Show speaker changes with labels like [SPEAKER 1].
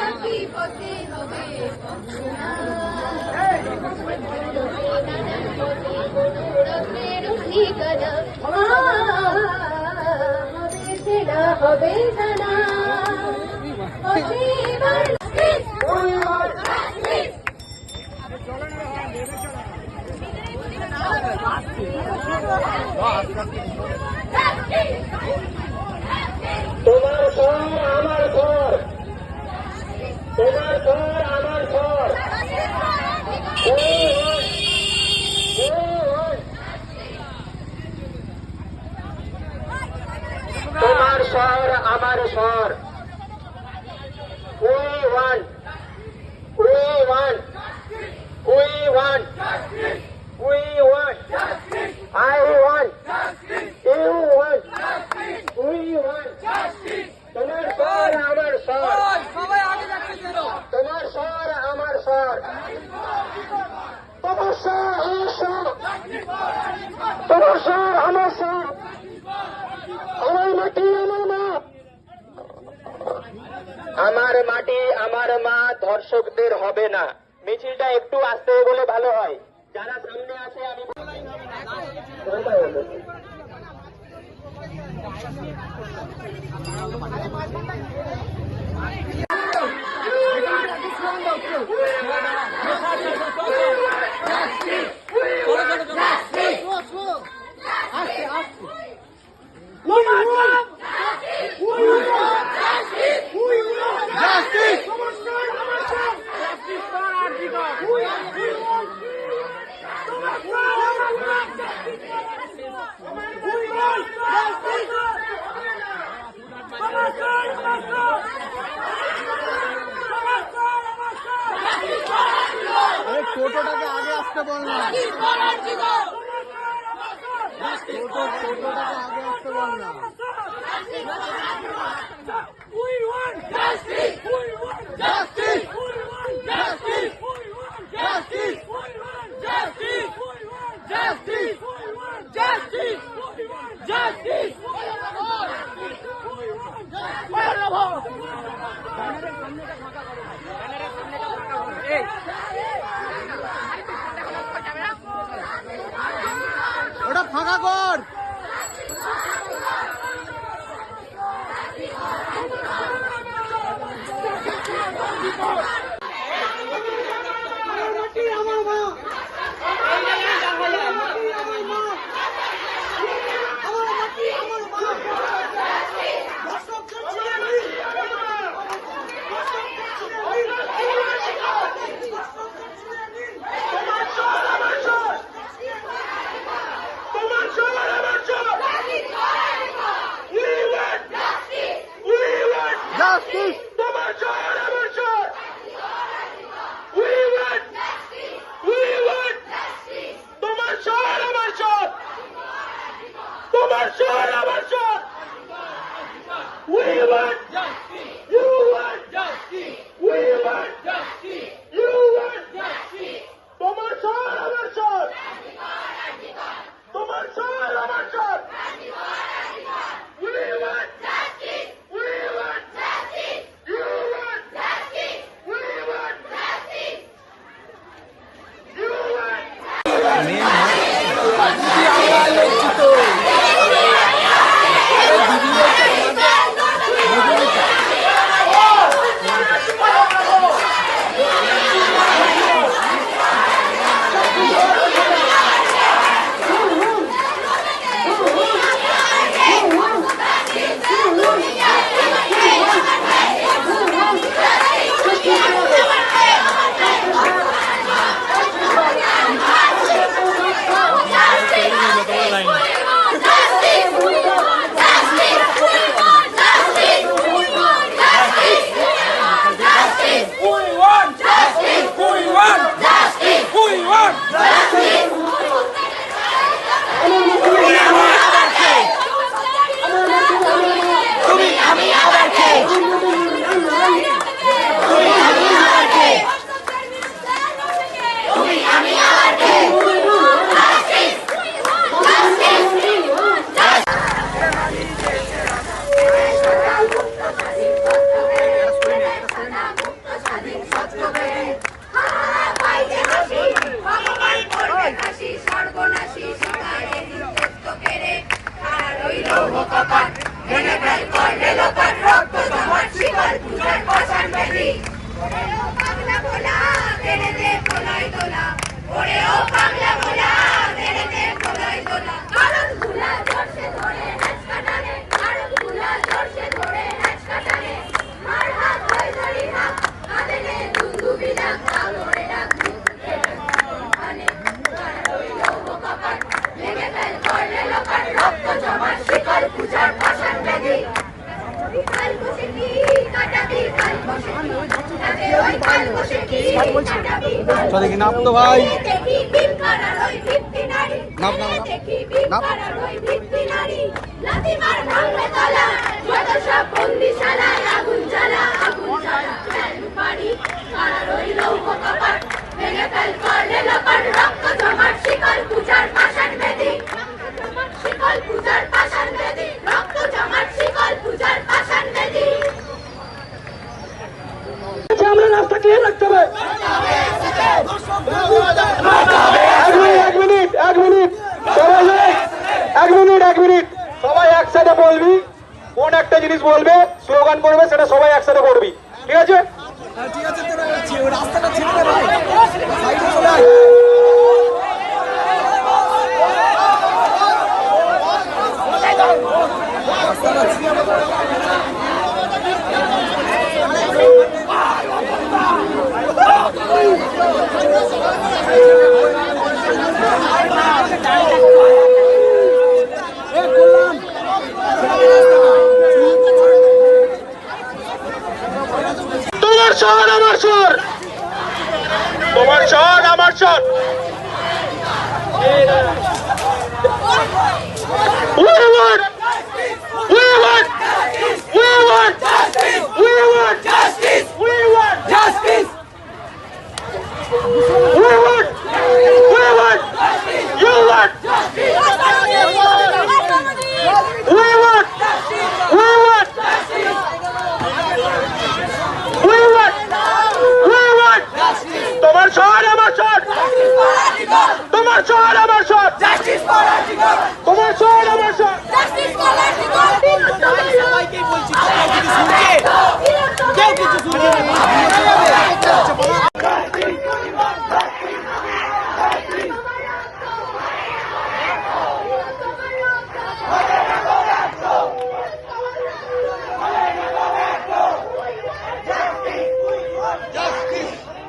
[SPEAKER 1] একই পথে হবে ঠিকানা হবে সেনা হবে জানা
[SPEAKER 2] তোমার ঘর আমার ঘর, তোমার ঘর আমার ঘর, তোমার শহর আমার শহর। We want, we want, we want, we want, I want, you want, we want. তোমার শহর আমার শহর, তোমার শহর আমার শহর, তোমার শহর আমার শহর, তোমার শহর আমার শহর, আমার মাটি আমার মা, আমার মাটি আমার মা ধর্ষকদের হবে না। মিছিলটা একটু আস্তে বলে ভালো হয়, যারা সামনে আছে আমি
[SPEAKER 3] টোটোটাকে আগে আসতে বল না, টোটোটাকে আগে আসতে বল না।
[SPEAKER 1] We want justice! We want justice! We want justice! We want justice! We want justice! We want justice! We want justice! We want justice!
[SPEAKER 3] ওটা ফাঁকা কর।
[SPEAKER 2] তোমার শহর আমার শহর,
[SPEAKER 4] বেদি ওরেও পাগলা ভোলা তেরে দে পোলাই দোলা ওরেও পাগলা ভোলা তেরে দে পোলাই দোলা কারণ ভুলা জোরসে ধরে নাচ কাটানে কারণ ভুলা জোরসে ধরে নাচ কাটানে মার হাত হই ধরি হাত কাঁদে নে দুন্দু বিনা কামড়ে ডাক মানে রইল কপাট লেগে ফেল করলে লোকার রক্ত জমার শিকল পূজার পাশান বেদি কাল বসে কি কাটাবি কাল বসে কি ওই কাল বসে কি কাটাবি
[SPEAKER 3] চলে কি নাপ তো ভাই
[SPEAKER 4] দেখি বিম করার ওই ভিত্তি নারী
[SPEAKER 3] নাপ, নাপ, নাপ।
[SPEAKER 4] দেখি বিম
[SPEAKER 3] নাপ।
[SPEAKER 4] করার ওই ভিত্তি নারী লাথি মার ভাঙবে তলা যত সব বন্দিশালায় আগুন জ্বালা ফেল পারি করার ওই লৌহ কপাট ভেঙে ফেল করলে লোপাট রক্ত জমাট শিকল পূজার পাশান বেদি শিকল পূজার পাশান বেদি রক্ত জমাট শিকল পূজার পাশান বেদি
[SPEAKER 1] আমরা রাস্তা ক্লিয়ার রাখতে হবে এক মিনিট সবাই একসাথে বলবি কোন একটা জিনিস বলবে স্লোগান করবে সেটা সবাই একসাথে করবি ঠিক আছে
[SPEAKER 3] ঠিক আছে তোরা রাস্তাটা ছেড়ে দে ভাই সাইডে চলে আয় রাস্তাটা ছেড়ে দে।
[SPEAKER 1] তোমার শহর আমার শহর তোমার শহর আমার শহর We want justice! We want justice! We want justice! We want you want we want তোমার শহর আমার শহর তোমার শহর আমার শহর তোমার শহর আমার শহর
[SPEAKER 3] সবাইকেই বলছি কেউ কিছু শুনছে কেউ কিছু শুনছে
[SPEAKER 4] Justice!